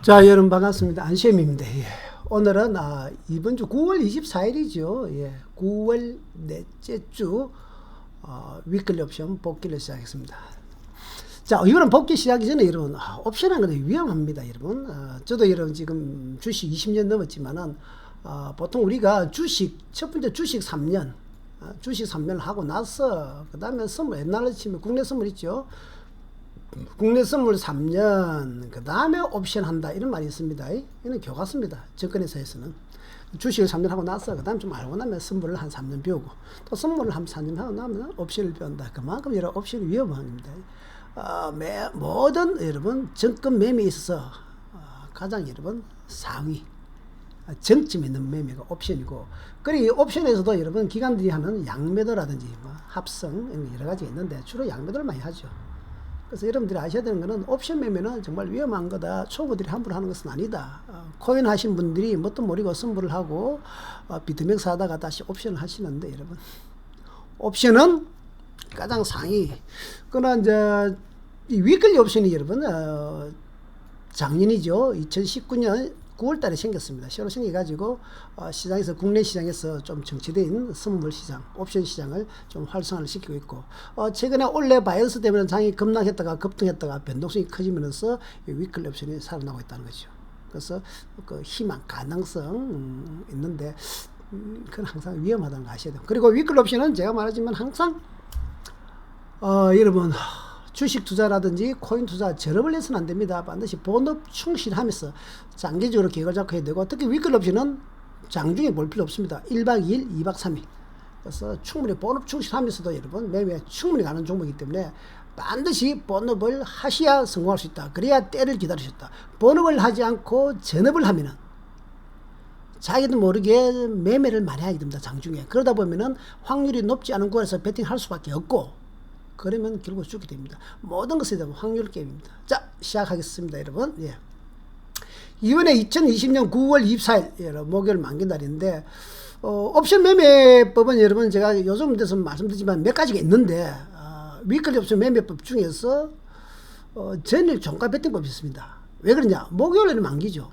자, 여러분 반갑습니다. 안시엠입니다. 예. 오늘은 이번 주 9월 24일이죠. 예. 9월 넷째 주 위클리 옵션 복귀를 시작했습니다. 자, 이거는 복귀 시작하기 전에 여러분 옵션은 근데 위험합니다, 여러분. 저도 여러분 지금 주식 20년 넘었지만은 보통 우리가 첫 번째 주식 3년, 주식 3년을 하고 나서 그 다음에 선물, 옛날로 치면 국내 선물 있죠. 국내 선물 3년, 그 다음에 옵션 한다, 이런 말이 있습니다. 이는 교과서입니다. 증권회사에서는. 주식을 3년 하고 나서, 그 다음 좀 알고 나면 선물을 한 3년 배우고, 또 선물을 한 4년 하고 나면 옵션을 배운다. 그만큼 여러분 옵션이 위험한 겁니다. 모든 여러분 정권 매매에 있어서 가장 여러분 상위, 정점 있는 매매가 옵션이고, 그리고 옵션에서도 여러분 기관들이 하는 양매도라든지 합성, 이런 여러 가지가 있는데 주로 양매도를 많이 하죠. 그래서 여러분들이 아셔야 되는 거는 옵션 매매는 정말 위험한 거다. 초보들이 함부로 하는 것은 아니다. 코인 하신 분들이 뭣도 모르고 선물을 하고 비트맥스 하다가 다시 옵션을 하시는데, 여러분 옵션은 가장 상위. 그러나 이제 이 위클리 옵션이 여러분 작년이죠. 2019년 9월 달에 생겼습니다. 새로 생겨가지고 시장에서, 국내 시장에서 좀 정체된 선물 시장, 옵션 시장을 좀 활성화를 시키고 있고, 최근에 올해 바이오스 때문에 장이 급락했다가 급등했다가 변동성이 커지면서 위클리 옵션이 살아나고 있다는 거죠. 그래서 그 희망, 가능성 있는데 그건 항상 위험하다는 거 아셔야 돼요. 그리고 위클리 옵션은 제가 말하지만 항상 여러분 주식 투자라든지 코인 투자 절업을 해서는 안 됩니다. 반드시 본업 충실하면서 장기적으로 계획을 잡고 해야 되고, 특히 위클리 옵션은 장중에 볼 필요 없습니다. 1박 2일, 2박 3일. 그래서 충분히 본업 충실하면서도 여러분 매매 충분히 가는 종목이기 때문에 반드시 본업을 하셔야 성공할 수 있다. 그래야 때를 기다리셨다. 본업을 하지 않고 전업을 하면은 자기도 모르게 매매를 많이 하게 됩니다. 장중에. 그러다 보면은 확률이 높지 않은 구간에서 베팅할 수밖에 없고, 그러면 결국 죽게 됩니다. 모든 것에 대한 확률 게임입니다. 자, 시작하겠습니다, 여러분. 예. 이번에 2020년 9월 24일 목요일 만기 날인데, 옵션 매매법은 여러분 제가 요즘 돼서 말씀드리지만 몇 가지가 있는데, 위클리 옵션 매매법 중에서 전일 종가 베팅법이 있습니다. 왜 그러냐? 목요일에는 만기죠.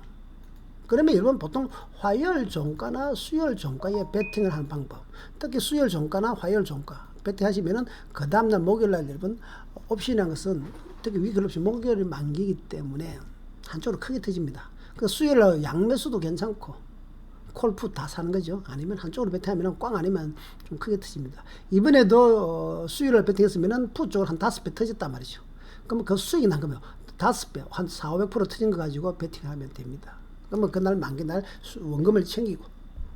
그러면 여러분 보통 화요일 종가나 수요일 종가에 베팅을 하는 방법, 특히 수요일 종가나 화요일 종가 베팅 하시면은 그 다음날 목요일날 여러분 옵션이라는 것은, 특히 위클리 옵션 목요일이 만기이기 때문에 한쪽으로 크게 터집니다. 그 수요일날 양매수도 괜찮고 콜풋 다 사는 거죠. 아니면 한쪽으로 베팅하면 꽝 아니면 좀 크게 터집니다. 이번에도 수요일날 베팅했으면은 풋 쪽으로 한 5배 터졌단 말이죠. 그러면 그 수익이 난 거면 5배, 한 400~500% 터진 거 가지고 베팅하면 됩니다. 그러면 그날 만기날 원금을 챙기고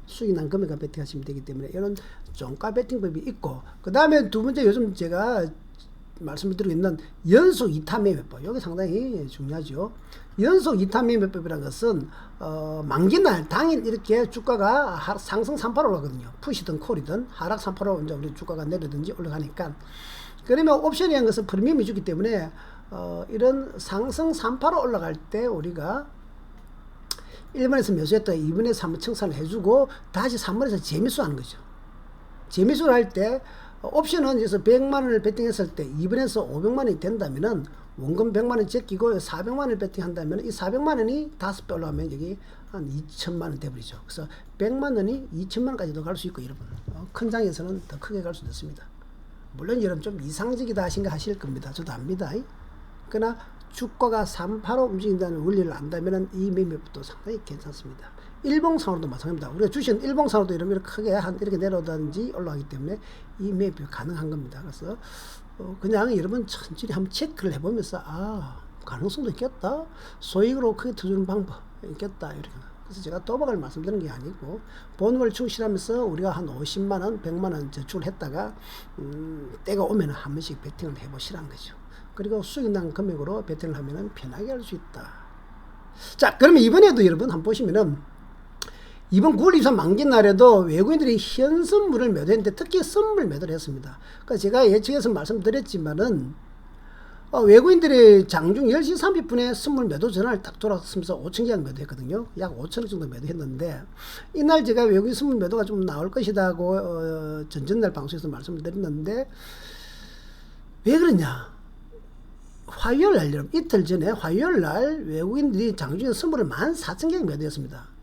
수익이 난 금액을 베팅하시면 되기 때문에 이런 종가 베팅법이 있고, 그 다음에 두 번째 요즘 제가 말씀을 드리고 있는 연속 이타 매매법, 이게 상당히 중요하죠. 연속 이타 매매법이라는 것은 만기날 당일 이렇게 주가가 상승 3%로 올라가거든요. 푸시든 콜이든 하락 3%로 이제 우리 주가가 내리든지 올라가니까, 그러면 옵션이라는 것은 프리미엄이 주기 때문에 이런 상승 3%로 올라갈 때 우리가 1번에서 매수했다 2번에서 한번 청산을 해주고 다시 3번에서 재매수하는 거죠. 재매수를 할 때 옵션은 여기서 100만원을 베팅했을 때 2번에서 500만원이 된다면은 원금 100만원 제끼고 400만원을 베팅한다면 이 400만원이 5배 올라가면 여기 한 2천만원 돼버리죠. 그래서 100만원이 2천만원까지도 갈 수 있고, 여러분 큰 장에서는 더 크게 갈 수도 있습니다. 물론 여러분 좀 이상적이다 생각하실 겁니다. 저도 압니다. 그러나 주가가 3%로 움직인다는 원리를 안다면 이 매매법도 상당히 괜찮습니다. 일봉상으로도 마찬가지입니다. 우리가 주식은 일봉상으로도 이렇게 크게 이렇게 내려오든지 올라가기 때문에 이 매매법이 가능한 겁니다. 그래서 그냥 여러분 천천히 한번 체크를 해보면서 가능성도 있겠다, 소액으로 크게 터주는 방법 있겠다, 이렇게. 그래서 제가 도박을 말씀드리는 게 아니고 본업을 충실하면서 우리가 한 50만원, 100만원 저축을 했다가 때가 오면 한 번씩 베팅을 해보시라는 거죠. 그리고 수익 난 금액으로 베팅을 하면 편하게 할 수 있다. 자, 그러면 이번에도 여러분 한번 보시면은 이번 9월 24일 만기 날에도 외국인들이 현선물을 매도했는데 특히 선물 매도를 했습니다. 그러니까 제가 예측해서 말씀드렸지만은 외국인들이 장중 10시 30분에 선물 매도 전화를 딱 돌아서면서 5천개를 매도했거든요. 약 5천원 정도 매도했는데, 이날 제가 외국인 선물 매도가 좀 나올 것이다 고 전전날 방송에서 말씀을 드렸는데, 왜 그러냐? 화요일 날 여러분 이틀 전에 화요일 날 외국인들이 장중에 선물을 14,000개 매도했습니다.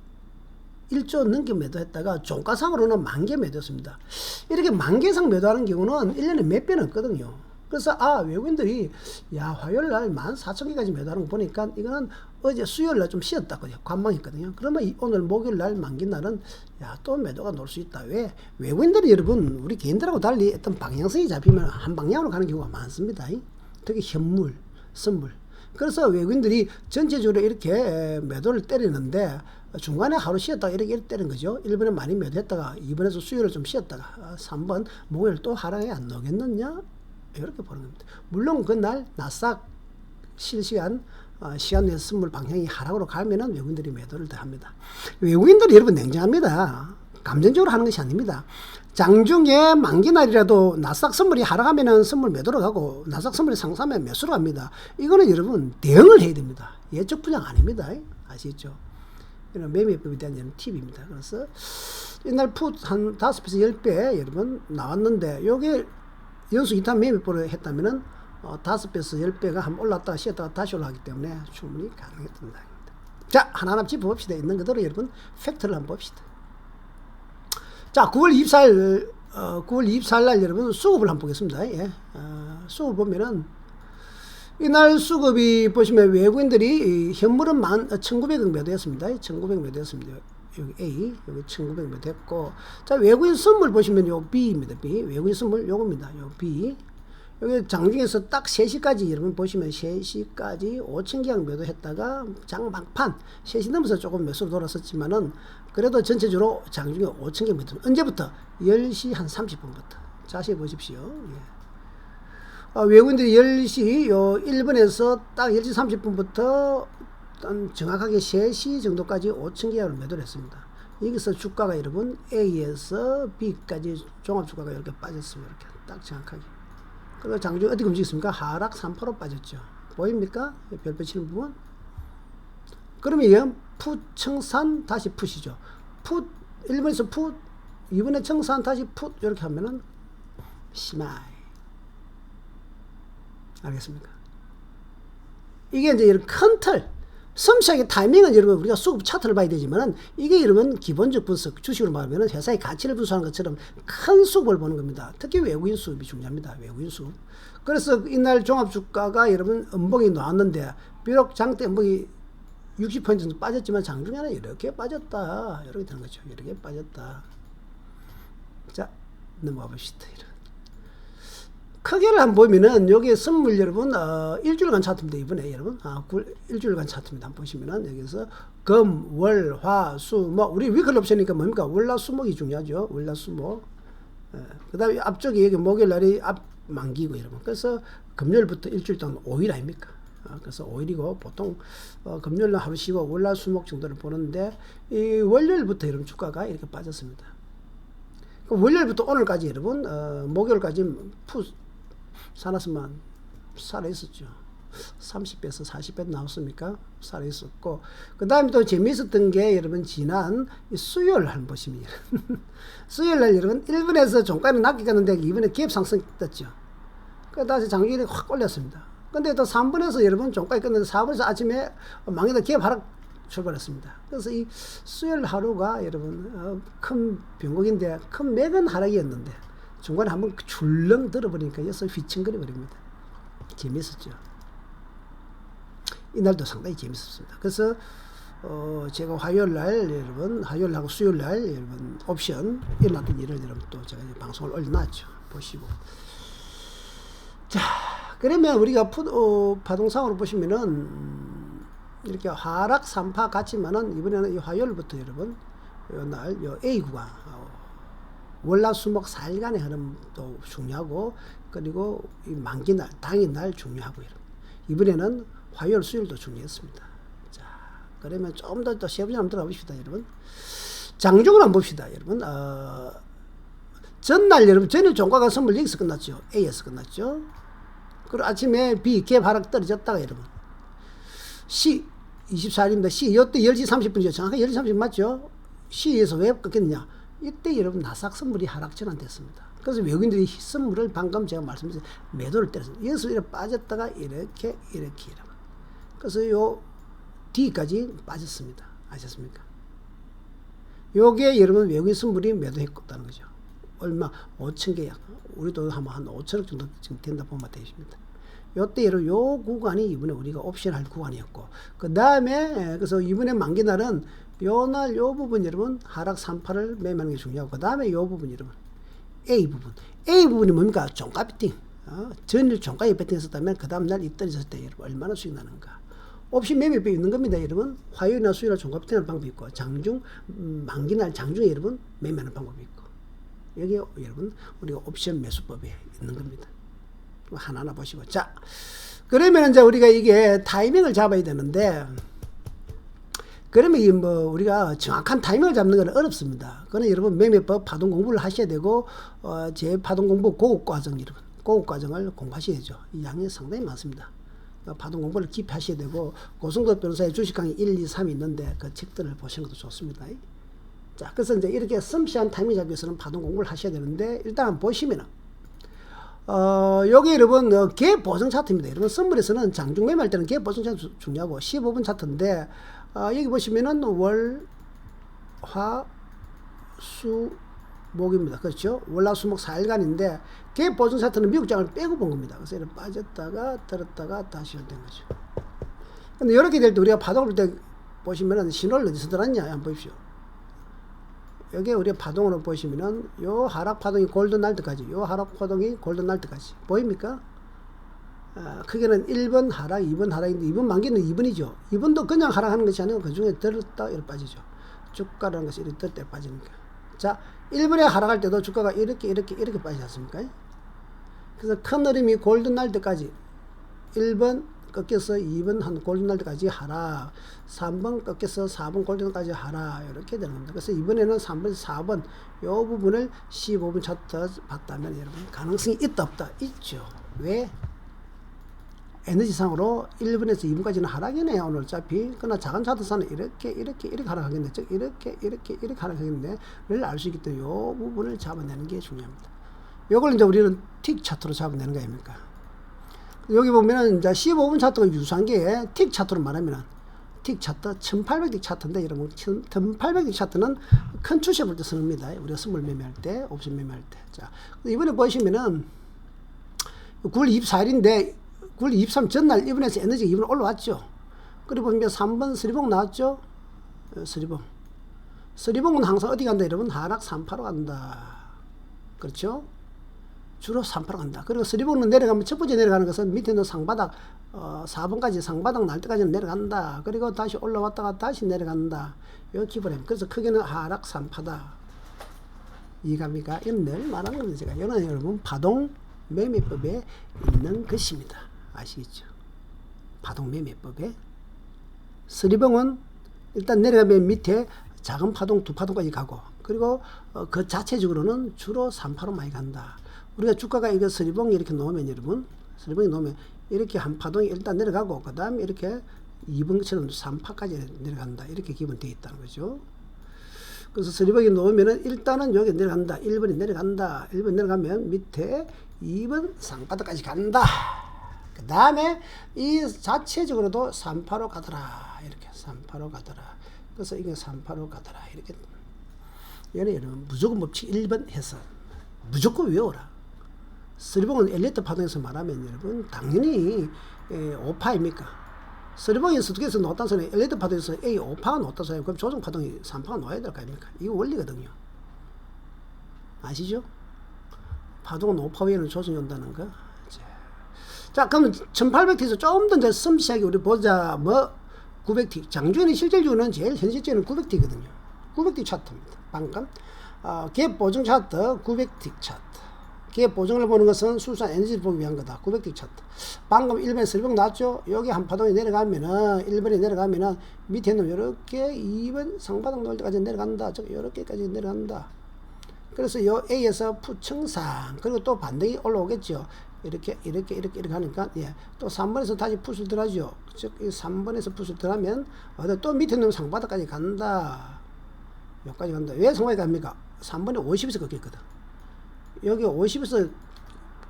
1조 넘게 매도했다가 종가상으로는 10,000개 매도했습니다. 이렇게 10,000개 이상 매도하는 경우는 1년에 몇 배는 없거든요. 그래서 외국인들이 화요일 날 14,000개까지 매도하는 거 보니까 이거는 어제 수요일 날 좀 쉬었다거든요. 관망했거든요. 그러면 오늘 목요일 날 만기 날은 또 매도가 놀 수 있다. 왜? 외국인들이 여러분 우리 개인들하고 달리 어떤 방향성이 잡히면 한 방향으로 가는 경우가 많습니다. 특히 현물, 선물. 그래서 외국인들이 전체적으로 이렇게 매도를 때리는데 중간에 하루 쉬었다가 이렇게 때린 거죠. 1번에 많이 매도했다가 2번에서 수요일을 좀 쉬었다가 3번 목요일 또 하락에 안 나오겠느냐? 이렇게 보는 겁니다. 물론 그날 나스닥 실시간 시간 내에서 선물 방향이 하락으로 가면은 외국인들이 매도를 더 합니다. 외국인들이 여러분 냉정합니다. 감정적으로 하는 것이 아닙니다. 장중에 만기날이라도 나스닥 선물이 하락하면은 선물 매도로 가고 나스닥 선물이 상승하면 매수로 갑니다. 이거는 여러분 대응을 해야 됩니다. 예측 불량 아닙니다. 아시겠죠? 이런 매매법에 대한 팁입니다. 그래서 이날 풋 한 5배에서 10배 여러분 나왔는데 요게 연수 2탄 매매법을 했다면은 5배에서 10배가 한번 올랐다가 쉬었다가 다시 올라가기 때문에 충분히 가능했던 겁니다. 자, 하나하나 짚어봅시다. 있는 그대로 여러분 팩트를 한번 봅시다. 자, 9월 24일 날 여러분 수급을 한번 보겠습니다. 수급 보면은 이날 수급이 보시면 외국인들이 현물은 1,900억 매도했습니다. 1,900 매도했습니다. 여기 A, 여기 1,900 매도했고, 자, 외국인 선물 보시면 요 B입니다. B. 외국인 선물 요겁니다. 요 B. 여기 장중에서 딱 3시까지 여러분 보시면 3시까지 5,000개 매도했다가 장 막판 3시 넘어서 조금 매수로 돌았었지만은 그래도 전체적으로 장중에 5,000개 매도. 언제부터? 10시 한 30분부터. 자세히 보십시오. 외국인들이 10시 요 1번에서 딱 10시 30분부터 정확하게 3시 정도까지 5,000개를 매도를 했습니다. 여기서 주가가 여러분 A에서 B까지 종합주가가 이렇게 빠졌어요. 이렇게 딱 정확하게. 그리고 장중 어떻게 움직였습니까? 하락 3% 빠졌죠. 보입니까? 별표 치는 부분. 그러면 풋 청산 다시 풋이죠. 풋 1번에서 풋 2번에 청산 다시 풋 이렇게 하면은 시마이. 알겠습니까? 이게 이제 이런 큰 틀, 섬세하게 타이밍은 여러분 우리가 수급 차트를 봐야 되지만은 이게 여러분 기본적 분석, 주식으로 말하면 회사의 가치를 분석하는 것처럼 큰 수급을 보는 겁니다. 특히 외국인 수급이 중요합니다. 외국인 수급. 그래서 이날 종합주가가 여러분 음봉이 나왔는데 비록 장대 음봉이 60% 정도 빠졌지만 장중에는 이렇게 빠졌다. 이렇게 되는 거죠. 이렇게 빠졌다. 자, 넘어가 봅시다. 크게를 한번 보면은 여기 선물 여러분 일주일간 차트입니다. 이번에 여러분 일주일간 차트입니다. 한번 보시면은 여기서 금, 월, 화, 수, 목. 우리 위클 옵션이니까 뭡니까? 월화 수목이 중요하죠. 월화 수목. 그 다음에 앞쪽에 여기 목요일 날이 앞 만기고 여러분. 그래서 금요일부터 일주일 동안 5일 아닙니까? 그래서 5일이고 보통 금요일 날 하루 쉬고 월화 수목 정도를 보는데 이 월요일부터 여러분 주가가 이렇게 빠졌습니다. 월요일부터 오늘까지 여러분 목요일까지 푸 사놨으면 살아있었죠. 30배에서 40배 나왔습니까? 살아있었고 그 다음에 또 재미있었던 게 여러분 지난 수요일 한번 보시면 수요일 날 여러분 1번에서 종가는 낮게 갔는데 2번에 기업 상승 떴죠. 그 다시 장중에 확 올렸습니다. 근데 또 3번에서 여러분 종가에 끝났는데 4번에서 아침에 망해다 기업 하락 출발했습니다. 그래서 이 수요일 하루가 여러분 큰 변곡인데 큰 맥은 하락이었는데 중간에 한번 출렁 들어버리니까 여기서 휘청거려 버립니다. 재밌었죠. 이날도 상당히 재밌었습니다. 그래서 제가 화요일날 여러분 화요일하고 수요일날 여러분 옵션 일어났던 일을 여러분 또 제가 방송을 올려놨죠. 보시고 자 그러면 우리가 파동상으로 보시면은 이렇게 하락 3파 같지만은 이번에는 이 화요일부터 여러분 요 A 구간 월화수목 4일간의 흐름도 중요하고 그리고 이 만기날 당일날 중요하고 이번에는 화요일 수요일도 중요했습니다. 자 그러면 좀 더 세부적으로 한번 들어가 봅시다. 여러분 장중을 한번 봅시다. 여러분 전날 여러분 전일 종가가 선물 여기서 끝났죠. A에서 끝났죠. 그리고 아침에 B 갭 하락 떨어졌다가 여러분 C 24일입니다. C 이때 10시 30분이죠. 정확하게 10시 30분 맞죠? C에서 왜 꺾였느냐? 이때 여러분 나스닥 선물이 하락 전환됐습니다. 그래서 외국인들이 선물을 방금 제가 말씀드린 매도를 때렸습니다. 여기서 이렇게 빠졌다가 이렇게. 그래서 요 D까지 빠졌습니다. 아셨습니까? 요게 여러분 외국인 선물이 매도했다는 거죠. 얼마? 5천 개. 우리도 한 5천억 정도 지금 된다 보면 되십니다. 요때 여러분 요 구간이 이번에 우리가 옵션 할 구간이었고, 그 다음에 그래서 이번에 만기 날은 요 날 요 부분 여러분 하락 38을 매매하는 게 중요하고, 그 다음에 요 부분 여러분 A 부분이 뭡니까? 종가 베팅. 전일 종가에 베팅했었다면 그 다음 날 이 떨어졌을 때 여러분 얼마나 수익 나는가? 옵션 매매법이 있는 겁니다, 여러분. 화요일이나 수요일날 종가 베팅하는 방법이 있고, 장중 만기날 장중에 여러분 매매하는 방법이 있고, 여기 여러분 우리가 옵션 매수법이 있는 겁니다. 하나하나 보시고. 자, 그러면 이제 우리가 이게 타이밍을 잡아야 되는데, 그러면 이 뭐 우리가 정확한 타이밍을 잡는 건 어렵습니다. 그거는 여러분 매매법 파동 공부를 하셔야 되고, 제 파동 공부 고급 과정 여러분 고급 과정을 공부하셔야죠. 이 양이 상당히 많습니다. 파동 공부를 깊이 하셔야 되고, 고승도 변호사의 주식 강의 1, 2, 3이 있는데 그 책들을 보시는 것도 좋습니다. 자, 그래서 이제 이렇게 섬세한 타이밍 잡기 위해서는 파동 공부를 하셔야 되는데, 일단 보시면은 여기 여러분 개 보정 차트입니다. 여러분 선물에서는 장중 매매할 때는 개 보정 차트 중요하고 15분 차트인데, 여기 보시면은 월, 화, 수, 목입니다. 그렇죠? 월화 수목 4일간인데 개 보정 차트는 미국장을 빼고 본 겁니다. 그래서 이렇게 빠졌다가 들었다가 다시 된 거죠. 근데 이렇게 될 때 우리가 파동을 볼 때 보시면은 신호를 어디서 들었냐 한번 보십시오. 여기 우리가 파동으로 보시면은 요 하락 파동이 골든 날 때까지, 요 하락 파동이 골든 날 때까지 보입니까? 크게는 1번 하락, 2번 하락인데 2번 만기는 2번이죠. 2번도 그냥 하락하는 것이 아니고 그 중에 들었다 이렇게 빠지죠. 주가라는 것이 이렇게 들 때 빠지니까. 자, 1번에 하락할 때도 주가가 이렇게 빠지지 않습니까? 그래서 큰 흐름이 골든 날 때까지 1번 꺾여서 2번 한 골든 날 때까지 하락, 3번 꺾여서 4번 골든 날까지 하락, 이렇게 되는 겁니다. 그래서 이번에는 3번, 4번 요 부분을 15분 차트 봤다면 여러분 가능성이 있다 없다? 있죠. 왜? 에너지상으로 1번에서 2번까지는 하락이네요, 오늘 어차피. 그러나 작은 차트사는 이렇게 하락하겠네, 즉 이렇게 하락하겠네 를 알 수 있기 때문에 요 부분을 잡아내는 게 중요합니다. 요걸 이제 우리는 틱 차트로 잡아내는 거 아닙니까? 여기 보면은 이제 15분 차트가 유사한 게 틱 차트로 말하면은 틱 차트 1800틱 차트인데, 여러분 1800틱 차트는 큰 추세 볼 때 쓰는 겁니다. 우리가 선물 매매할 때, 옵션 매매할 때. 자, 이번에 보시면은 9월 24일인데 9월 23일 전날 이번에서 에너지가 이번 올라왔죠. 그리고 보면 3번 스리봉 나왔죠. 스리봉은 항상 어디 간다 여러분? 하락 3파로 간다. 그렇죠? 주로 3파로 간다. 그리고 스리봉은 내려가면 첫 번째 내려가는 것은 밑에 있는 상바닥 4번까지 상바닥 날 때까지는 내려간다. 그리고 다시 올라왔다가 다시 내려간다. 요 기본입니다. 그래서 크게는 하락 3파다. 이해갑니까? 이건 늘 말하는 겁니다. 제가 이거는 여러분 파동 매매법에 있는 것입니다. 아시겠죠? 파동 매매법에 스리봉은 일단 내려가면 밑에 작은 파동 2파동까지 가고, 그리고 그 자체적으로는 주로 3파로 많이 간다. 우리가 주가가 이거 스리봉이 이렇게 놓으면 여러분, 스리봉이 놓으면 이렇게 한 파동이 일단 내려가고, 그 다음에 이렇게 2번처럼 3파까지 내려간다. 이렇게 기본되어 있다는 거죠. 그래서 스리봉이 놓으면은 일단은 여기 내려간다. 1번이 내려간다. 1번 내려가면 밑에 2번 상바닥까지 간다. 그 다음에 이 자체적으로도 3파로 가더라. 이렇게 3파로 가더라. 그래서 이게 3파로 가더라. 이렇게. 얘는 무조건 법칙 1번 해서 무조건 외워라. 스리봉은 엘리트 파동에서 말하면 여러분 당연히 5파입니까? 스리봉에서 두개에서 놓았다는 소리, 엘리트 파동에서 A 5파가 놓았다는 소리, 그럼 조정 파동이 3파가 놓아야 될 거 아닙니까? 이거 원리거든요. 아시죠? 파동은 5파 위에는 조정이 온다는 거. 자, 그럼 1800T에서 좀 더 이제 섬세하게 우리 보자. 900T. 장중에는 실질적으로는 제일 현실적인 900T거든요. 900T 차트입니다. 방금. 갭 보정 차트, 900T 차트. 갭 보정을 보는 것은 수산 에너지를 보기 위한 거다. 900T 차트. 방금 1번에 스리봉 나왔죠? 여기 한 파동이 내려가면은, 1번에 내려가면은, 밑에는 이렇게 2번 상바닥 놓을 때까지 내려간다. 즉, 이렇게까지 내려간다. 그래서 요 A에서 푸청상, 그리고 또 반등이 올라오겠죠. 이렇게 하니까, 예. 또 3번에서 다시 풋을 들어가죠. 즉, 이 3번에서 풋을 들어가면, 또 밑에 있는 상바닥까지 간다. 여기까지 간다. 왜 상바닥까지 갑니까? 3번에 50에서 꺾였거든. 여기 50에서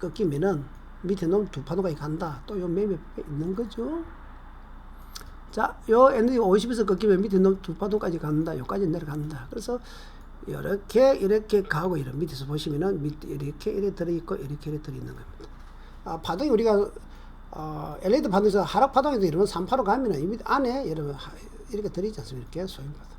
꺾이면은 밑에 놈 두 파동까지 간다. 또 요 매매 있는 거죠. 자, 요 에너지 50에서 꺾이면 밑에 놈 두 파동까지 간다. 요까지 내려간다. 그래서 이렇게 가고 이런 밑에서 보시면은 밑에 이렇게 들어있고 이렇게 들어있는 겁니다. 파동이 우리가 엘리베이터 파동에서 하락 파동에도 이러면 3파로 가면은 이 밑 안에 여러분 이렇게 들어있지 않습니까? 이렇게 소형파동.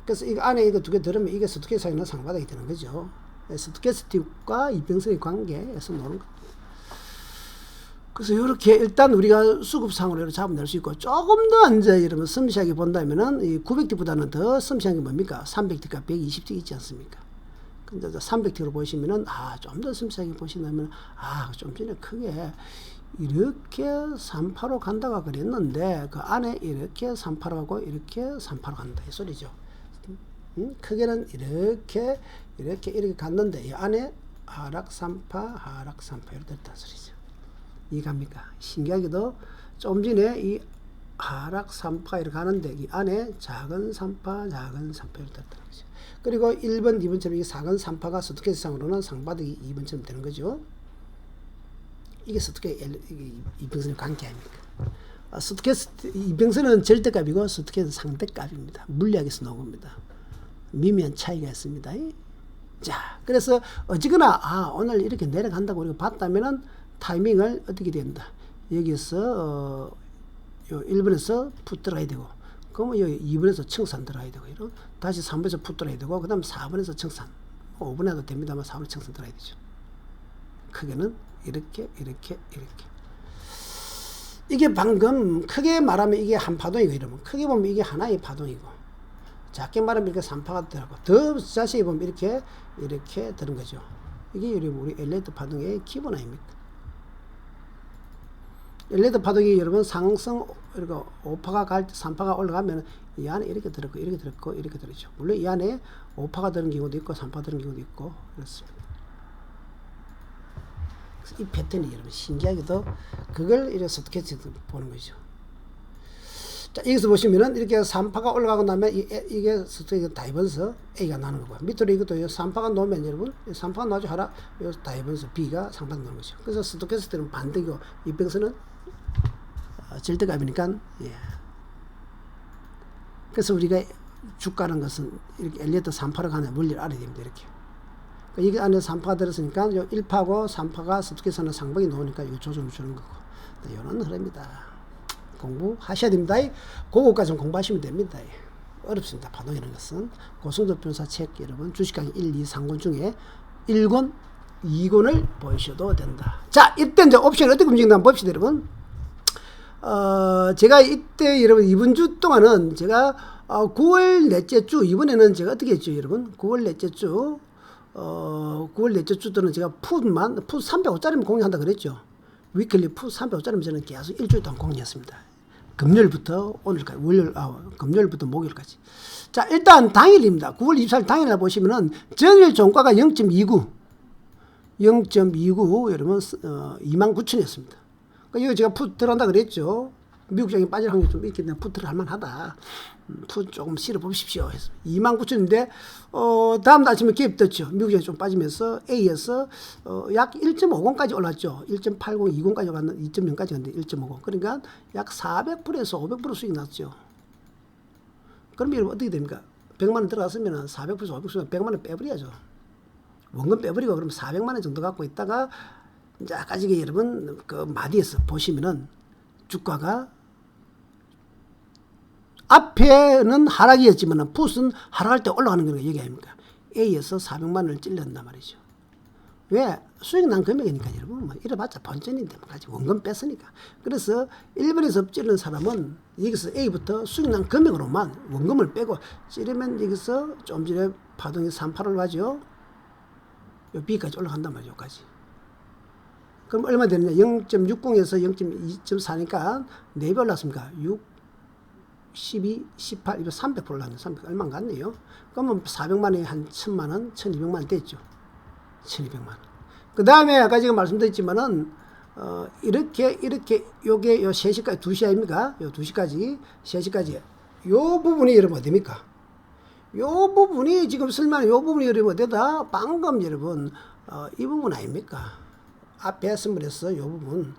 그래서 이거 안에 이거 두 개 들으면 이게 스토캐스틱이나 상바닥이 되는 거죠. 스토캐스틱과 이평선의 관계에서 노는 겁니다. 그래서 이렇게 일단 우리가 수급상으로 이렇게 잡아낼 수 있고, 조금 더 이제 여러분 섬세하게 본다면은 이 900T보다는 더 섬세한 게 뭡니까? 300T가 120T 있지 않습니까? 근데 300T로 보시면은 좀 더 섬세하게 보시면 좀 전에 크게 이렇게 3파로 간다가 그랬는데 그 안에 이렇게 3파로 가고 이렇게 3파로 간다 이 소리죠. 크게는 이렇게 갔는데 이 안에 하락 3파 이렇게 됐다는 소리죠. 이해갑니까? 신기하게도 좀 전에 이 하락 3파 이렇게 가는데 이 안에 작은 3파 이렇게 됐다는 거죠. 그리고 1번, 2번처럼 이 작은 3파가 스토캐스틱상으로는 상바닥이 2번처럼 되는 거죠. 이게 이평선의 관계 아닙니까? 이평선은 절대값이고 스토캐스틱은 상대값입니다. 물리학에서 나온 겁니다. 미미한 차이가 있습니다. 자, 그래서 어찌거나 오늘 이렇게 내려간다고 우리가 봤다면은 타이밍을 어떻게 된다. 여기서 요 1번에서 풋 들어가야 되고, 그러면 여기 2번에서 청산 들어가야 되고, 이런 다시 3번에서 풋 들어가야 되고, 그 다음 4번에서 청산, 5번 해도 됩니다만 4번에 청산 들어가야 되죠. 크게는 이렇게. 이게 방금 크게 말하면 이게 한 파동이고, 이러면 크게 보면 이게 하나의 파동이고, 작게 말하면 이렇게 3파가 들어가고, 더 자세히 보면 이렇게 되는 거죠. 이게 우리 엘리베이터 파동의 기본 아닙니까? 엘리베이터 파동이 여러분 상승 이렇게 5파가 갈 때 3파가 올라가면 이 안에 이렇게 들었죠. 물론 이 안에 5파가 들은 경우도 있고 3파 들은 경우도 있고 그렇습니다. 이 패턴이 여러분 신기하게도 그걸 이렇게 스토캐스틱 보는 거죠. 자, 여기서 보시면은 이렇게 3파가 올라가고 나면 이게 스토캐스틱 다이버스 A가 나는 거고요. 밑으로 이것도 3파가 놓으면 여러분 3파가 나죠. 하락 이 다이버스 B가 상반 나는 거죠. 그래서 스토캐스틱은 반대고 이평선은 절대값이니까 그래서 우리가 주가라는 것은 이렇게 엘리베이터 3파로 가는 물리를 알아야 됩니다. 이렇게. 이게 안에 3파가 들었으니까 1파하고 3파가 스토캐스틱은 상방이 나오니까 이거 조정을 주는 거고. 이런 흐름입니다. 공부하셔야 됩니다. 그거까지 공부하시면 됩니다. 어렵습니다. 파동이라는 것은. 고승도 변호사 책 여러분 주식강의 1, 2, 3권 중에 1권, 2권을 보셔도 된다. 자, 이때 이제 옵션이 어떻게 움직인다 한번 봅시다, 여러분. 제가 이때 여러분 이번 주 동안은 제가 9월 넷째 주 이번에는 제가 어떻게 했죠, 여러분? 9월 넷째 주 9월 넷째 주 때는 제가 풋 305짜리만 공략한다 그랬죠. 위클리 풋 305짜리만 저는 계속 일주일 동안 공략했습니다. 금요일부터 오늘까지 금요일부터 목요일까지. 자, 일단 당일입니다. 9월 24일 당일날 보시면은 전일 종가가 0.29 여러분 29,000이었습니다. 그러니까 이거 제가 풋 들어간다 그랬죠. 미국장이 빠질 확률이 좀 있기 때문에 풋을 할만하다. 풋 조금 실어 보십시오. 29,000인데 다음 날 아침에 기업 떴죠. 미국장이 좀 빠지면서 A에서 약 1.50까지 올랐죠. 1.80, 20까지 갔는데 2.0까지 갔는데 1.50. 그러니까 약 400%에서 500% 수익 났죠. 그럼 여러분 어떻게 됩니까? 100만 원 들어갔으면 400%에서 500%면 100만 원 빼버려야죠. 원금 빼버리고 그럼 400만 원 정도 갖고 있다가 이제 아까 지금 여러분 그 마디에서 보시면은 주가가 앞에는 하락이었지만 풋은 하락할 때 올라가는 거 얘기 아닙니까? A에서 400만 원을 찔렀단 말이죠. 왜? 수익 난 금액이니까 여러분 뭐 이래봤자 본전인데 뭐 같이 원금 뺐으니까. 그래서 1번에서 찌르는 사람은 여기서 A부터 수익 난 금액으로만 원금을 빼고 찌르면 여기서 좀 전에 파동이 3,8을 가죠. 요 B까지 올라간단 말이죠. 여기까지. 그럼 얼마 되느냐? 0.60에서 0.2.4니까 4배 올랐습니까? 6, 12, 18, 이거 300% 올랐네. 300 얼마 안 갔네요. 그러면 400만 원이 한 1,000만 원, 1,200만 원 됐죠. 1,200만 원. 그 다음에 아까 제가 말씀드렸지만은 이렇게 요게 요 3시까지 2시 아닙니까? 요 2시까지 3시까지 요 부분이 여러분 어디입니까? 요 부분이 지금 쓸만한 요 부분이 여러분 어디다? 방금 여러분 이 부분 아닙니까? 앞에 선물에서 이 부분.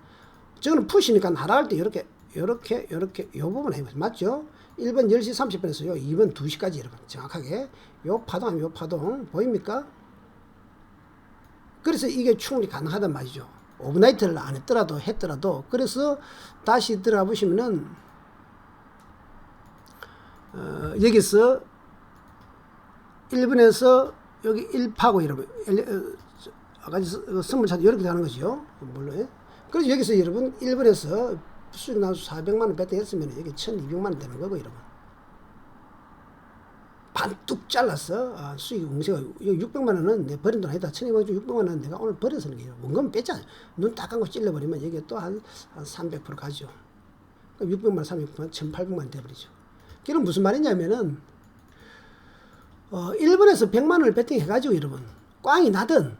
저거는 푸시니까 하락할 때 이렇게 이 부분 아닙니까? 맞죠? 1번 10시 30분에서요. 2번 2시까지 여러분 정확하게 요 파동 보입니까? 그래서 이게 충분히 가능하단 말이죠. 오버나이트를 안 했더라도 그래서 다시 들어가 보시면은 여기서 1번에서 여기 1파고 여러분 아까 선물 차트 이렇게 하는 거죠. 물론. 그래서 여기서 여러분 1번에서 수익 나와서 400만원 배팅했으면 여기 1200만원 되는 거고 여러분. 반뚝 잘랐어. 수익 응시가 600만원은 내 버린 돈 아니다. 1200만원 600만원은 내가 오늘 버려서는 게요. 원금 뺐잖아. 눈 딱 감고 찔러버리면 여기 또 한 300% 가죠. 600만원, 300만원, 1800만원 돼버리죠. 그럼 무슨 말이냐면은 1번에서 100만원을 배팅해가지고 여러분 꽝이 나든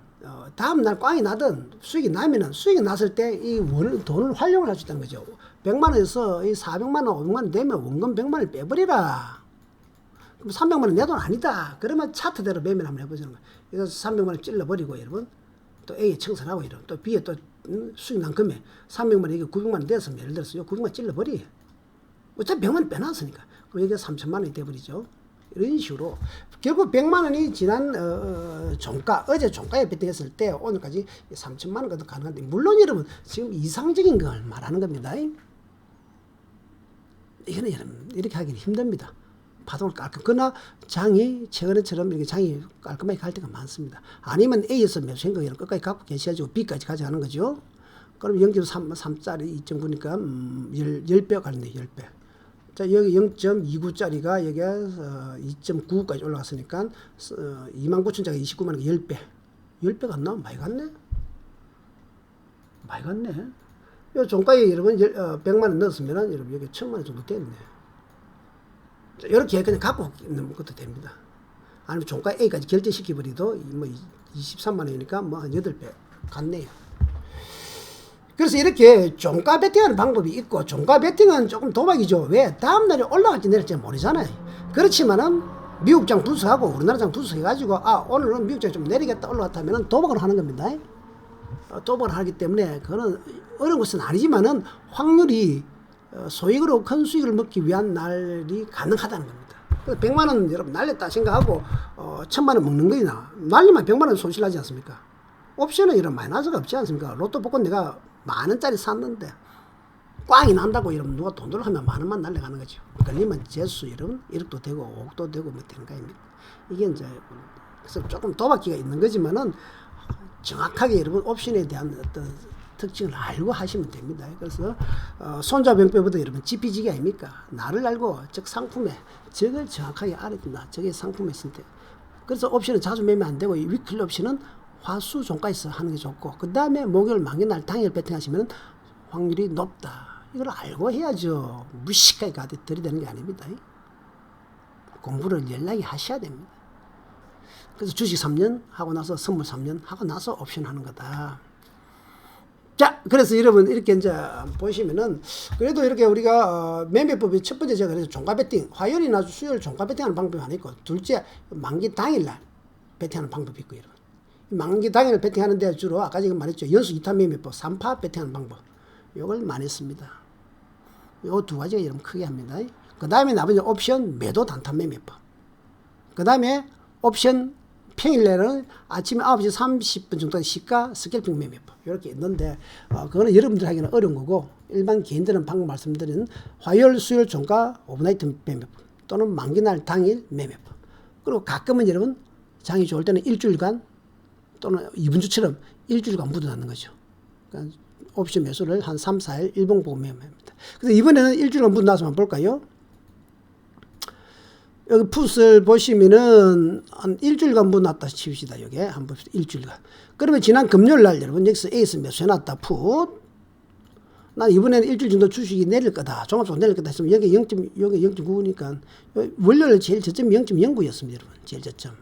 다음날 꽝이 나든 수익이 나면은 수익이 났을 때 이 돈을 활용을 할 수 있다는 거죠. 100만원에서 이 400만원, 500만원 되면 원금 100만원을 빼버리라. 그럼 300만원 내 돈 아니다. 그러면 차트대로 매매를 한번 해보자는 거예요. 그래서 300만원 찔러버리고 여러분 또 A에 청산하고 이러면 또 B에 또 수익 난 금액 300만원 이게 900만원 됐으면 예를 들어서 900만원 찔러버리. 어차피 100만원 빼놨으니까. 그럼 여기가 3천만원이 돼버리죠. 이런 식으로 결국 100만원이 지난 종가 어제 종가에 배팅했을 때 오늘까지 3천만원 정도 가능한데 물론 여러분 지금 이상적인 걸 말하는 겁니다. 이거는 여러분 이렇게 하기는 힘듭니다. 파동을 그러나 장이 최근에처럼 이렇게 장이 깔끔하게 갈 때가 많습니다. 아니면 A에서 매수 생각을 끝까지 갖고 계셔야지고 B까지 가져가는 거죠. 그럼 0.3짜리 2.9니까 10배 가는데 10배. 자, 여기 0.29짜리가 여기 2.9까지 올라갔으니까 29,000짜리 29만원 10배. 10배가 안 나오면 많이 갔네? 많이 갔네? 요 종가에 여러분 100만원 넣었으면 여러분 여기 1000만원 정도 됐네. 자, 이렇게 그냥 갖고 있는 것도 됩니다. 아니면 종가 A까지 결제시켜버리도 뭐 23만원이니까 뭐 한 8배 갔네요. 그래서 이렇게 종가 베팅하는 방법이 있고 종가 베팅은 조금 도박이죠. 왜? 다음날에 올라갈지 내릴지 모르잖아요. 그렇지만은 미국장 분석하고 우리나라장 분석해가지고 오늘은 미국장이 좀 내리겠다 올라갔다면 도박을 하는 겁니다. 도박을 하기 때문에 그거는 어려운 것은 아니지만은 확률이 소액으로 큰 수익을 먹기 위한 날이 가능하다는 겁니다. 100만원 여러분 날렸다 생각하고 1000만원 먹는 거이나 날리면 100만원 손실하지 않습니까? 옵션은 이런 마이너스가 없지 않습니까? 로또 복권 내가 만원짜리 샀는데 꽝이 난다고 여러분 누가 돈 들어 하면 만원만 날려가는 거죠. 걸리면 재수 여러분 1억도 되고 5억도 되고 뭐 되는 거 아닙니까? 이게 이제 그래서 조금 도박기가 있는 거지만은 정확하게 여러분 옵션에 대한 어떤 특징을 알고 하시면 됩니다. 그래서 손자병법보다 여러분 지피지기 아닙니까? 나를 알고 즉 상품에 적을 정확하게 알아야 된다. 저게 상품에 있을 때. 그래서 옵션은 자주 매매 안 되고 이 위클리 옵션은 화수 종가에서 하는 게 좋고 그 다음에 목요일 만기날 당일 배팅하시면 확률이 높다. 이걸 알고 해야죠. 무식하게 들이대는 게 아닙니다. 공부를 연락이 하셔야 됩니다. 그래서 주식 3년 하고 나서 선물 3년 하고 나서 옵션 하는 거다. 자, 그래서 여러분 이렇게 이제 보시면은 그래도 이렇게 우리가 매매법이 첫 번째 제가 그래서 종가 배팅 화요일이나 수요일 종가 배팅하는 방법이 하나 있고 둘째 만기 당일날 배팅하는 방법이 있고 여러분. 만기 당일 배팅하는데 주로 아까 지금 말했죠. 연수 2탄 매매법 3파 배팅하는 방법 이걸 많이 씁니다. 요 두 가지가 여러분 크게 합니다. 그 다음에 나머지 옵션 매도 단타 매매법 그 다음에 옵션 평일내는 아침에 9시 30분 정도 시가 스캘핑 매매법 이렇게 있는데 그거는 여러분들 하기는 어려운 거고 일반 개인들은 방금 말씀드린 화요일 수요일 종가 오버나이트 매매법 또는 만기날 당일 매매법 그리고 가끔은 여러분 장이 좋을 때는 일주일간 또는 이분주처럼 일주일간 묻어놨는 거죠. 그러니까 옵션 매수를 한 3, 4일 일봉 보고 매매합니다. 그래서 이번에는 일주일간 묻어놔서 한번 볼까요? 여기 풋을 보시면은 한 일주일간 묻어놨다 칩시다. 여기 한번 봅시다. 일주일간. 그러면 지난 금요일 날 여러분 여기서 A에서 매수해놨다 풋. 난 이번에는 일주일 정도 주식이 내릴 거다. 종합적으로 내릴 거다 했으면 여기 0.9니까 월요일 제일 저점이 0.09였습니다. 여러분. 제일 저점.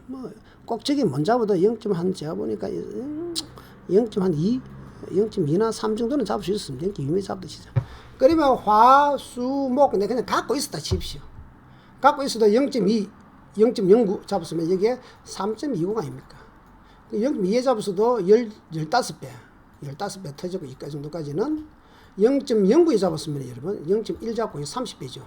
꼭 저기 못 잡아도 0.1 제가 보니까 0.2, 0.2나 3 정도는 잡을 수 있었습니다. 0.2면 잡듯이. 그러면 화, 수, 목 내가 그냥 갖고 있었다 칩시오. 갖고 있어도 0.2, 0.09 잡았으면 여기에 3.20 아닙니까? 0.2에 잡았어도 15배 15배 터지고 이까지 정도까지는 0.09에 잡았으면 여러분 0.1 잡고 30배죠.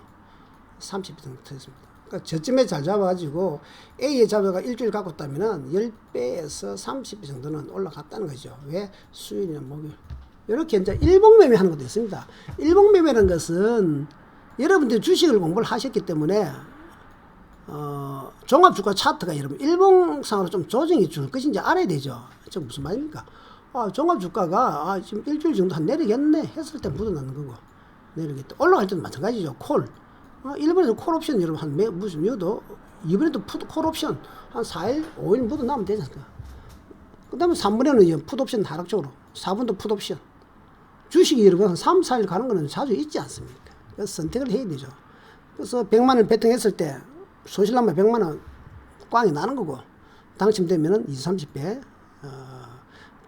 30배 정도 터졌습니다. 그러니까 저쯤에 잘 잡아가지고 A에 잡아가 일주일 갖고 있다면은 10배에서 30배 정도는 올라갔다는 거죠. 왜? 수요일이나 목요일. 이렇게 이제 일봉매매 하는 것도 있습니다. 일봉매매라는 것은 여러분들이 주식을 공부를 하셨기 때문에 종합주가 차트가 여러분 일봉상으로 좀 조정이 줄 것인지 알아야 되죠. 저 무슨 말입니까? 종합주가가 지금 일주일 정도 한 내리겠네 했을 때 묻어나는 거고, 내리겠다 올라갈 때도 마찬가지죠. 콜 일본에도 콜 옵션 여러분 한 무슨 미도 이번에도 콜 옵션 한 4일 5일 묻어나면 되지 않습니까? 그 다음에 3분에는 풋 옵션 하락적으로 4분도 풋 옵션. 주식이 여러분 한 3, 4일 가는 거는 자주 있지 않습니까? 그래서 선택을 해야 되죠. 그래서 100만원 베팅했을 때 소실나면 100만원 꽝이 나는 거고, 당첨되면은 20, 30배.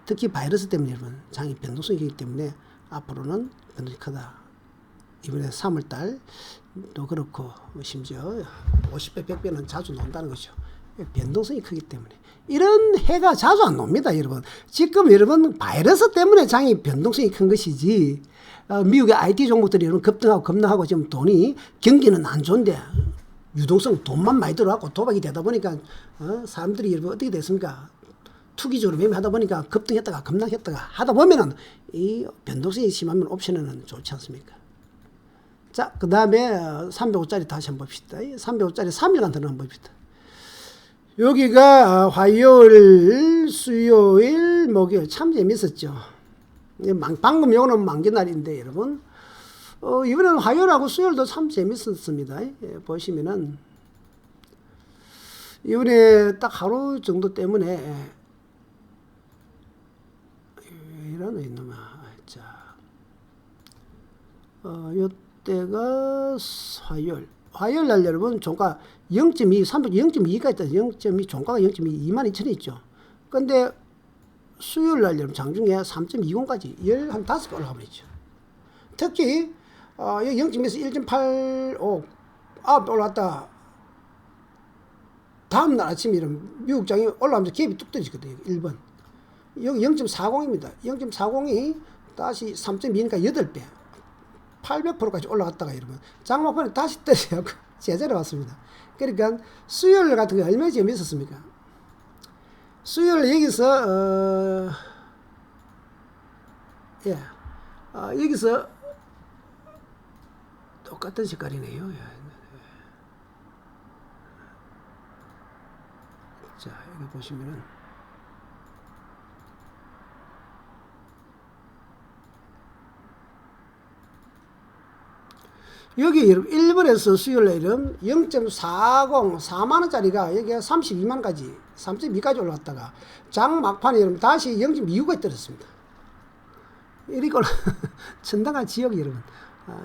특히 바이러스 때문에 여러분 장이 변동성이 있기 때문에 앞으로는 변동이 크다. 이번에 3월달도 그렇고 심지어 50배, 100배는 자주 논다는 거죠. 변동성이 크기 때문에. 이런 해가 자주 안 놉니다, 여러분. 지금 여러분 바이러스 때문에 장이 변동성이 큰 것이지, 미국의 IT 종목들이 여러분 급등하고 급락하고 지금 돈이 경기는 안 좋은데 유동성 돈만 많이 들어가고 도박이 되다 보니까 사람들이 여러분 어떻게 됐습니까? 투기적으로 매매하다 보니까 급등했다가 급락했다가 하다 보면은 이 변동성이 심하면 옵션에는 좋지 않습니까? 자, 그 다음에 305짜리 다시 한번 봅시다. 305짜리 3일간 들어 한번 봅시다. 여기가 화요일, 수요일, 목요일 참 재밌었죠. 방금 요거는 만기날인데 여러분 이번에는 화요일하고 수요일도 참 재밌었습니다. 보시면은 이번에 딱 하루 정도 때문에 이런 이놈아, 자, 요때가 화요일 날 여러분 종가 0.2, 300, 0.2가 있다. 0.2, 종가가 0.2, 22,000원 있죠. 근데 수요일 날 여러분 장중에 3.20까지 한 5배 올라가 버리죠. 특히 0.2에서 1.85 올라왔다. 다음날 아침에 이런 미국장이 올라오면서 갭이 뚝 떨어지거든요. 1번. 여기 0.40입니다. 0.40이 다시 3.2니까 8배. 800%까지 올라갔다가 여러분 장막판에 다시 떨어져갖고 제자리 왔습니다. 그러니까 수요일 같은 게 얼마나 재미있었습니까? 수요일 여기서 여기서 똑같은 색깔이네요. 자, 여기 보시면은 여기 일본에서 수요일날은 0.40 4만원짜리가 여기가 32만원까지 3.2까지 올라갔다가 장 막판에 여러분 다시 0.25까지 떨어졌습니다. 이리고 천당한 지역이 여러분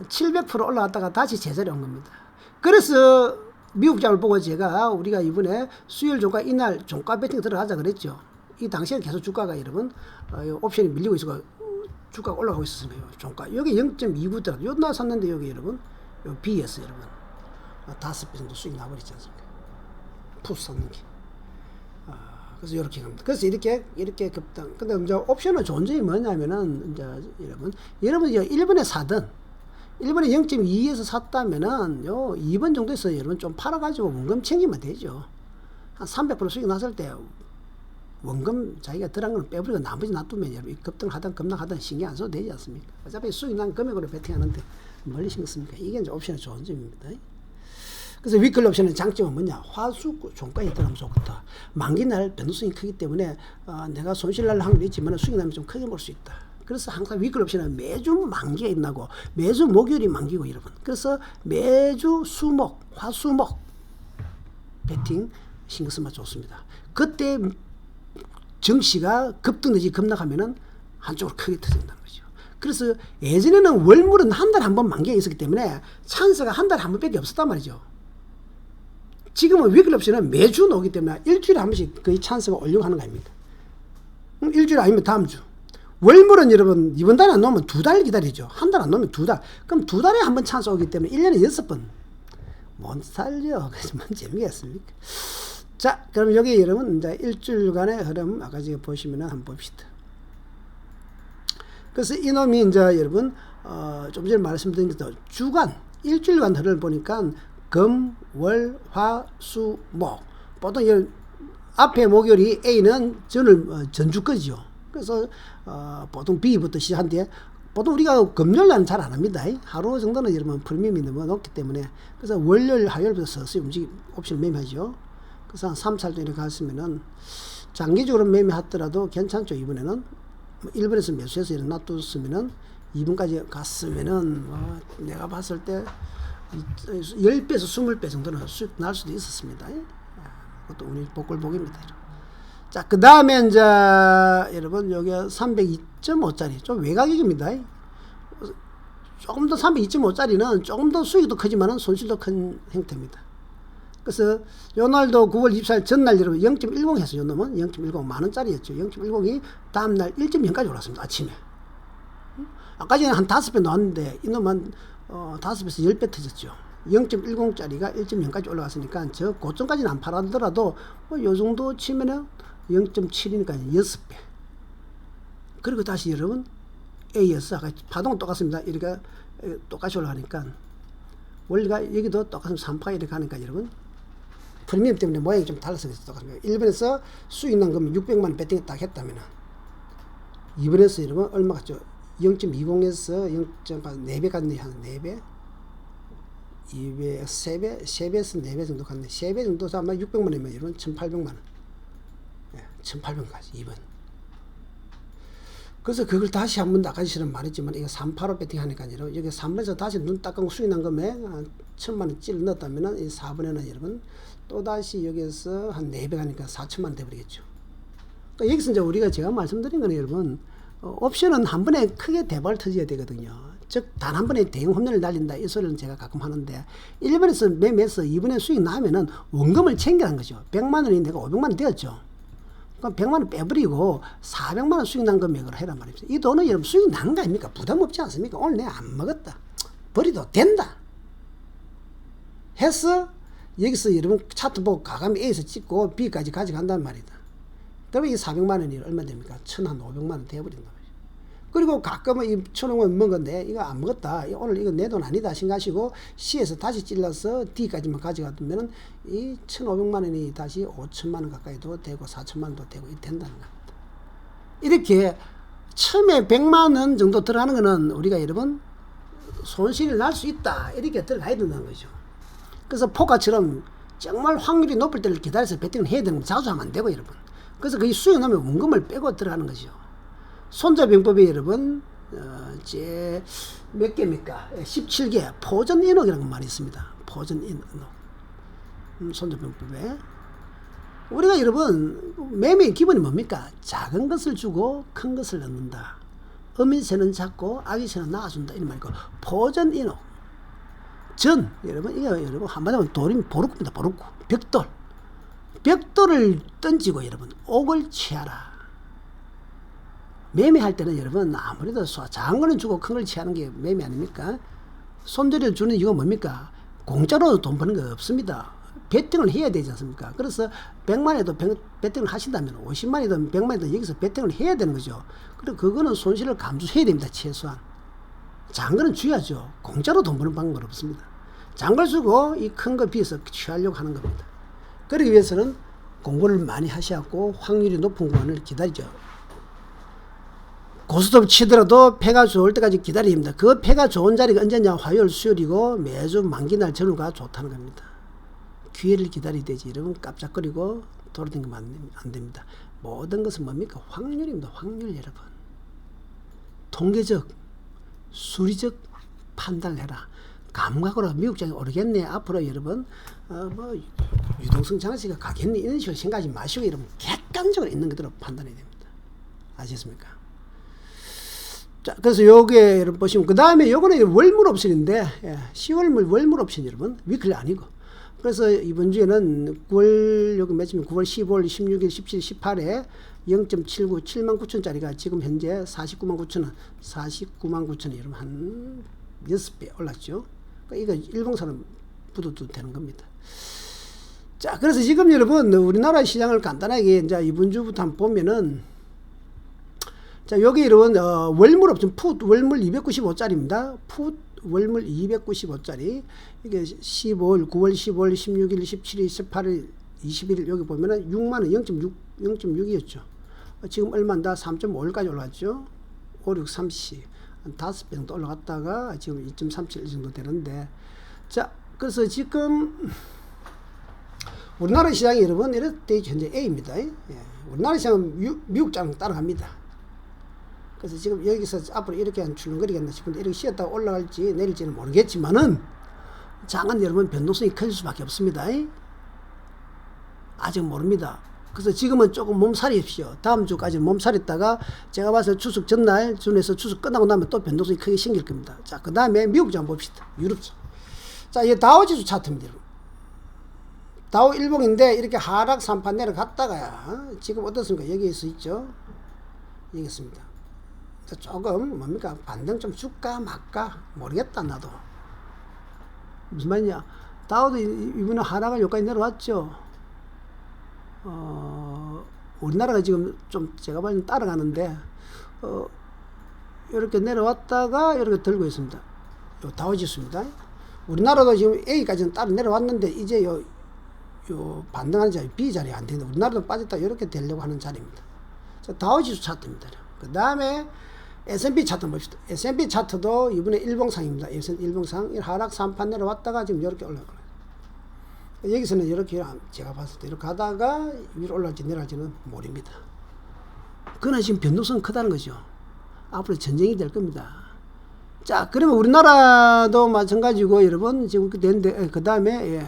700% 올라갔다가 다시 제자리에 온 겁니다. 그래서 미국 장을 보고 제가 우리가 이번에 수요일 종가 이날 종가 배팅 들어가자 그랬죠. 이 당시에 계속 주가가 여러분 옵션이 밀리고 있어서 주가가 올라가고 있었어요. 종가 여기 0.29더라도 요날 샀는데 여기 여러분 요 BS 여러분 5배 정도 수익 나버리지 않습니까? 풋 샀는 게. 그래서 이렇게 갑니다. 그래서 이렇게 급등. 근데 이제 옵션의 좋은 점이 뭐냐면은 이제 여러분 이제 1번에 사든 1번에 0.2에서 샀다면은 요 2번 정도에서 여러분 좀 팔아가지고 원금 챙기면 되죠. 한 300% 수익 났을 때 원금 자기가 들어간 걸 빼버리고 나머지 놔두면 여러분 급등하든 급락하든 신경 안 써도 되지 않습니까? 어차피 수익 난 금액으로 베팅하는데 멀리 신경 씁니까? 이게 이제 옵션의 좋은 점입니다. 그래서 위클 옵션의 장점은 뭐냐? 화수 종가에 들어가면 좋겠다. 만기날 변동성이 크기 때문에 내가 손실날 확률이 있지만 수익 나면 좀 크게 볼 수 있다. 그래서 항상 위클 옵션은 매주 만기가 있나고 매주 목요일이 만기고 여러분. 그래서 매주 수목, 화수목 베팅 신경 쓰면 좋습니다. 그때 정시가 급등 내지 급락하면은 한쪽으로 크게 터진다는 거죠. 그래서 예전에는 월물은 한 달에 한 번 만기가 있었기 때문에 찬스가 한 달에 한 번밖에 없었단 말이죠. 지금은 위클 옵션은 매주 나오기 때문에 일주일에 한 번씩 거의 찬스가 오려고 하는 거 아닙니까? 일주일 아니면 다음 주. 월물은 여러분 이번 달에 안 나오면 2달 기다리죠. 한 달 안 나오면 2달. 그럼 2달에 한 번 찬스 오기 때문에 1년에 6번. 못 살려. 그래서 뭔 재미가 있습니까? 자, 그럼 여기 여러분 이제 일주일간의 흐름 아까 지금 보시면은 한번 봅시다. 그래서 이놈이 이제 여러분 좀 전에 말씀드린 것도 주간 일주일간 흐름을 보니까 금, 월, 화, 수, 목. 보통 앞에 목요일이 A는 전주거지요. 그래서 보통 B부터 시작한데 보통 우리가 금요일날은 잘 안 합니다. 하루 정도는 여러분 프리미엄이 너무 높기 때문에 그래서 월요일, 화요일부터 서서히 옵션을 매매하죠. 그래서 한 3, 4일 이렇게 갔으면은 장기적으로 매매하더라도 괜찮죠. 이번에는 1번에서 매수해서 이렇게 놔뒀으면은 2번까지 갔으면은 내가 봤을 때 10배에서 20배 정도는 수익 날 수도 있었습니다. 그것도 운이 복골복입니다. 자, 그 다음에 이제 여러분 여기 302.5짜리 좀 외곽익입니다. 조금 더 302.5짜리는 조금 더 수익도 크지만은 손실도 큰 형태입니다. 그래서 요날도 9월 24일 전날 여러분 0.10 해서 요 놈은 0.10 만원짜리였죠. 0.10이 다음날 1.0까지 올랐습니다. 아침에. 아까 전에 한 5배 나왔는데 이 놈은 5배에서 10배 터졌죠. 0.10짜리가 1.0까지 올라갔으니까 저 고점까지는 안 팔았더라도 요 정도 치면은 0.7이니까 6배. 그리고 다시 여러분 A에서 아까 파동은 똑같습니다. 이렇게 똑같이 올라가니까 원리가 여기도 똑같습니다. 3파 이렇게 가니까 여러분 프리미엄 때문에 모양이 좀 달라서 똑같습니다. 1번에서 수익 난 거면 600만원 배팅을 딱 했다면은 2번에서 여러분 얼마 갔죠? 0.20에서 0.4배 갔네. 한 4배 2배, 3배, 3배에서 4배 정도 갔네. 3배 정도 아마 600만원이면 여러분 1800만원. 1800까지 2번. 그래서 그걸 다시 한번 아까처럼 말했지만 이거 385 배팅 하니까 여러분 여기 3번에서 다시 눈 딱 감고 수익 난 금에 1000만원 찔러 넣었다면은 이 4번에는 여러분 또 다시 여기서 한 4배 가니까 4천만원 돼버리겠죠. 그러니까 여기서 이제 우리가 제가 말씀드린 거는 여러분 옵션은 한 번에 크게 대박을 터져야 되거든요. 즉 단 한 번에 대형 홈런을 날린다 이 소리는 제가 가끔 하는데 1번에서 매매해서 2번에 수익 나면은 원금을 챙겨간 거죠. 100만원이 내가 500만원 되었죠. 그럼 100만원 빼버리고 400만원 수익 난 금액으로 해란 말입니다. 이 돈은 여러분 수익 난 거 아닙니까? 부담 없지 않습니까? 오늘 내가 안 먹었다. 버리도 된다. 해서 여기서 여러분 차트 보고 가감이 A에서 찍고 B까지 가져간단 말이다. 그러면 이 400만원이 얼마 됩니까? 1500만원 되어버린단 말이죠. 그리고 가끔은 이 1500만 먹은 건데 이거 안 먹었다. 오늘 이거 내 돈 아니다 생각하시고 C에서 다시 찔러서 D까지만 가져가면 이 1500만원이 다시 5천만원 가까이도 되고 4천만원도 되고 이 된다는 겁니다. 이렇게 처음에 100만원 정도 들어가는 거는 우리가 여러분 손실이 날 수 있다. 이렇게 들어가야 된다는 거죠. 그래서 포카처럼 정말 확률이 높을 때를 기다려서 배팅을 해야 되는 거 자주 하면 안 되고 여러분. 그래서 그 수익 나면 원금을 빼고 들어가는 거죠. 손자병법이 여러분 제 몇 개입니까? 17개 포전인옥이라는 말이 있습니다. 포전인옥. 손자병법에 우리가 여러분 매매의 기본이 뭡니까? 작은 것을 주고 큰 것을 넣는다. 어미 새는 작고 아기 새는 낳아준다. 이런 말이고 포전인옥. 전 여러분 이거 여러분 한마디로 돌이 보루꾸입니다. 보루꾸. 벽돌. 벽돌을 던지고 여러분 옥을 취하라. 매매할 때는 여러분 아무래도 작은 거는 주고 큰 걸 취하는 게 매매 아닙니까? 손들여 주는 이유가 뭡니까? 공짜로 돈 버는 거 없습니다. 배팅을 해야 되지 않습니까? 그래서 100만에도 배팅을 하신다면 50만이든 100만이든 여기서 배팅을 해야 되는 거죠. 그리고 그거는 손실을 감수해야 됩니다. 최소한. 작은 거는 줘야죠. 공짜로 돈 버는 방법은 없습니다. 작은 걸 주고 이 큰 거 비해서 취하려고 하는 겁니다. 그러기 위해서는 공부를 많이 하셔갖고 확률이 높은 구간을 기다리죠. 고스톱 치더라도 패가 좋을 때까지 기다려야 됩니다. 그 패가 좋은 자리가 언제냐? 화요일, 수요일이고 매주 만기날 전후가 좋다는 겁니다. 기회를 기다려야 되지. 여러분 깜짝거리고 돌아다니면 안 됩니다. 모든 것은 뭡니까? 확률입니다. 확률 여러분. 통계적, 수리적 판단을 해라. 감각으로 미국장이 오르겠네. 앞으로 여러분 뭐 유동성 장치가 가겠네. 이런 식으로 생각하지 마시고 여러분 객관적으로 있는 그대로 판단해야 됩니다. 아시겠습니까? 자, 그래서 요게 여러분 보시면 그 다음에 요거는 월물 옵션인데 10월물 월물 옵션 여러분 위클리 아니고 그래서 이번 주에는 9월 여기 며칠 9월 15일 16일 17일 18에 0.79 79,000짜리가 지금 현재 499,000원 499,000원 여러분 한 6배 올랐죠. 그러니까 이거 일봉사는 붙어도 되는 겁니다. 자, 그래서 지금 여러분 우리나라 시장을 간단하게 이제 이번 주부터 한번 보면은, 자, 여기 여러분 월물 옵션 풋 월물 295짜리입니다. 풋 월물 295짜리. 이게 15일, 9월, 15일, 16일, 17일, 18일, 21일 여기 보면은 6만원 0.6이었죠. 지금 얼마인다? 3.5일까지 올라갔죠. 5, 6, 30. 한 5배 정도 올라갔다가 지금 2.37 정도 되는데, 자, 그래서 지금 우리나라 시장이 여러분 이럴 때 현재 A입니다. 예. 우리나라 시장은 미국장 따라갑니다. 그래서 지금 여기서 앞으로 이렇게 한 출렁거리겠나 싶은데, 이렇게 쉬었다가 올라갈지 내릴지는 모르겠지만은 장은 여러분 변동성이 클 수밖에 없습니다. 아직 모릅니다. 그래서 지금은 조금 몸살이십시오. 다음 주까지 몸살있다가 제가 봐서 추석 전날 준에서 추석 끝나고 나면 또 변동성이 크게 생길 겁니다. 자, 그 다음에 미국장 봅시다. 유럽장. 자, 이 다우지수 차트입니다. 여러분. 다우 일봉인데 이렇게 하락 3판 내려갔다가야 지금 어떻습니까? 여기에서 있죠. 여기 있습니다. 자, 조금 뭡니까? 반등 좀 줄까 말까 모르겠다. 나도 무슨 말이냐, 다우도 이번에 하락을 여기까지 내려왔죠. 우리나라가 지금 좀 제가 봐도 따라가는데, 이렇게 내려왔다가 이렇게 들고 있습니다. 요 다우지수입니다. 우리나라도 지금 A까지는 따로 내려왔는데 이제 요 반등하는 자리 B 자리가 안 되는데, 우리나라도 빠졌다 이렇게 되려고 하는 자리입니다. 자, 다우지수 차트입니다. 그 다음에 S&P 차트 봅시다. S&P 차트도 이번에 일봉상입니다. 일봉상 하락 3판 내려왔다가 지금 이렇게 올라가요. 여기서는 이렇게 제가 봤을 때 이렇게 가다가 위로 올라갈지 내려갈지는 모릅니다. 그러나 지금 변동성은 크다는 거죠. 앞으로 전쟁이 될 겁니다. 자, 그러면 우리나라도 마찬가지고 여러분 지금 되는데, 그 다음에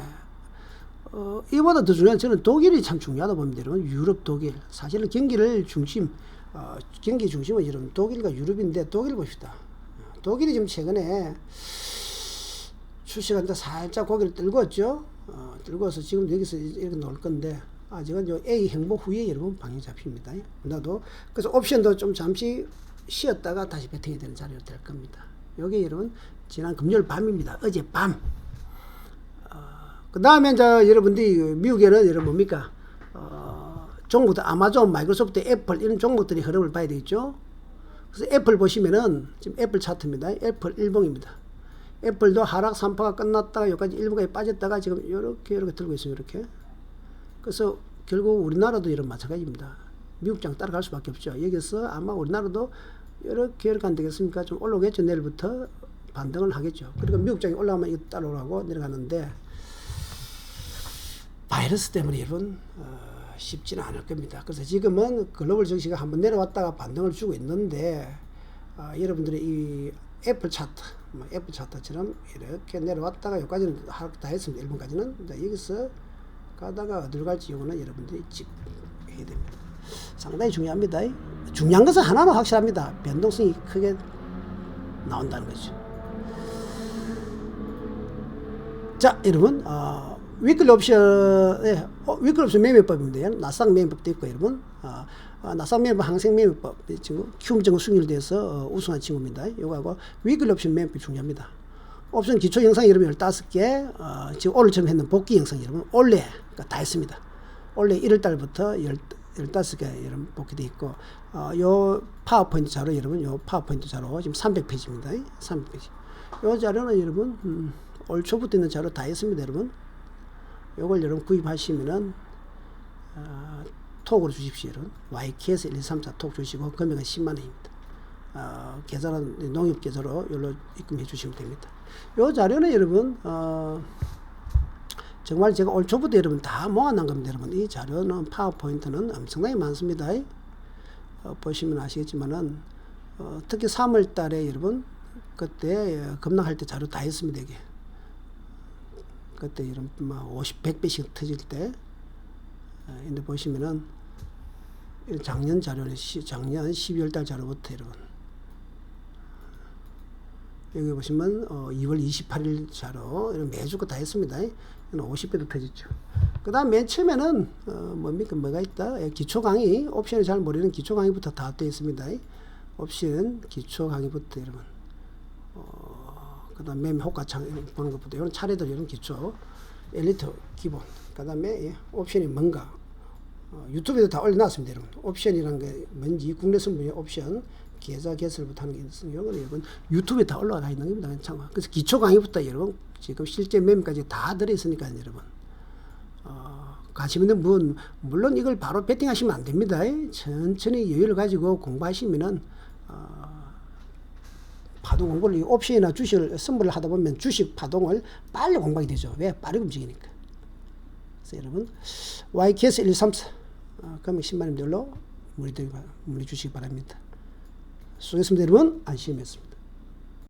이보다 더 중요한, 저는 독일이 참 중요하다 봅니다. 여러분 유럽 독일, 사실은 경기를 중심, 경기 중심은 여러분 독일과 유럽인데, 독일 봅시다. 독일이 지금 최근에 출시가 살짝 고개를 들고왔죠. 들고서 지금 여기서 이렇게 놓을 건데, 아직은 요 A 행보 후에 여러분 방향 잡힙니다. 나도 그래서 옵션도 좀 잠시 쉬었다가 다시 배팅이 되는 자리로 될 겁니다. 요게 여러분 지난 금요일 밤입니다. 어제 밤. 그 다음에 이제 여러분들이 미국에는 여러분 뭡니까? 종목들 아마존, 마이크로소프트, 애플 이런 종목들이 흐름을 봐야 되겠죠. 그래서 애플 보시면은 지금 애플 차트입니다. 애플 일봉입니다. 애플도 하락 3파가 끝났다가 여기까지 일부가 빠졌다가 지금 이렇게 들고 있어요. 이렇게. 그래서 결국 우리나라도 이런 마찬가지입니다. 미국장 따라갈 수밖에 없죠. 여기서 아마 우리나라도 이렇게 안 되겠습니까? 좀 올라오겠죠. 내일부터 반등을 하겠죠. 그러니까 미국장이 올라가면 이거 따라오라고 내려가는데, 바이러스 때문에 여러분 쉽지는 않을 겁니다. 그래서 지금은 글로벌 증시가 한번 내려왔다가 반등을 주고 있는데, 여러분들이 이 애플 차트처럼 이렇게 내려왔다가 여기까지는 하락 다 했습니다. 1번까지는. 여기서 가다가 어디로 갈지 이거는 여러분들이 짚어야 됩니다. 상당히 중요합니다. 중요한 것은 하나는 확실합니다. 변동성이 크게 나온다는 거죠. 자, 여러분 위클리 옵션, 위클리 옵션 매매법입니다. 나스닥 매매법도 있고, 여러분 나스닥 매매법, 항생 매매법, 이 친구 키움증 수익률에 대해서 우승한 친구입니다. 이거하고 위클리 옵션 매매법이 중요합니다. 옵션 기초 영상 여러분 15개, 지금 오늘처럼 했는 복귀 영상 여러분 원래 다 했습니다. 원래 1월달부터 15개 여러분 복귀되어 있고, 요 파워포인트 자료 여러분, 요 파워포인트 자료 지금 300페이지입니다. 300페이지. 요 자료는 여러분 올 초부터 있는 자료 다 했습니다. 여러분 요걸 여러분 구입하시면은 톡으로 주십시오. 여러분 YKS 1234 톡 주시고 금액은 10만원입니다. 계좌는 농협 계좌로 여기로 입금해 주시면 됩니다. 요 자료는 여러분 정말 제가 올 초부터 여러분 다 모아놓은 겁니다. 여러분 이 자료는 파워포인트는 엄청나게 많습니다. 보시면 아시겠지만은 특히 3월 달에 여러분 그때 급락할 때 자료 다 했습니다. 이게 그때 이런 50, 100배씩 터질 때, 근데 보시면은 작년 자료는 작년 12월 달 자료부터 여러분 여기 보시면 2월 28일 자료 이런 매주 거 다 했습니다. 이건 50배도 터졌죠. 그 다음 맨 처음에는 뭡니까 뭐가 있다. 기초 강의, 옵션을 잘 모르는 기초 강의부터 다 되어 있습니다. 옵션 기초 강의부터 여러분 그 다음 매매 호가창 보는 것부터 이런 차례들 이런 기초 엘리트 기본, 그 다음에 옵션이 뭔가, 유튜브에도 다 올려놨습니다. 여러분, 옵션이란 게 뭔지, 국내 선분의 옵션, 계좌 개설부터 하는 게 있어요. 이건 여러분 유튜브에 다 올라가 있는 겁니다. 괜찮아. 그래서 기초 강의부터 여러분 지금 실제 매매까지 다 들어있으니까 여러분 관심 있는 분, 물론 이걸 바로 베팅하시면 안 됩니다. 천천히 여유를 가지고 공부하시면은 파동 공부를, 이 옵션이나 주식을 선물을 하다 보면 주식 파동을 빨리 공부하게 되죠. 왜? 빠르게 움직이니까. 그래서 여러분 YKS 1234 금액 10만원들로 문의 주시기 바랍니다. 수고했습니다. 여러분, 안심했습니다.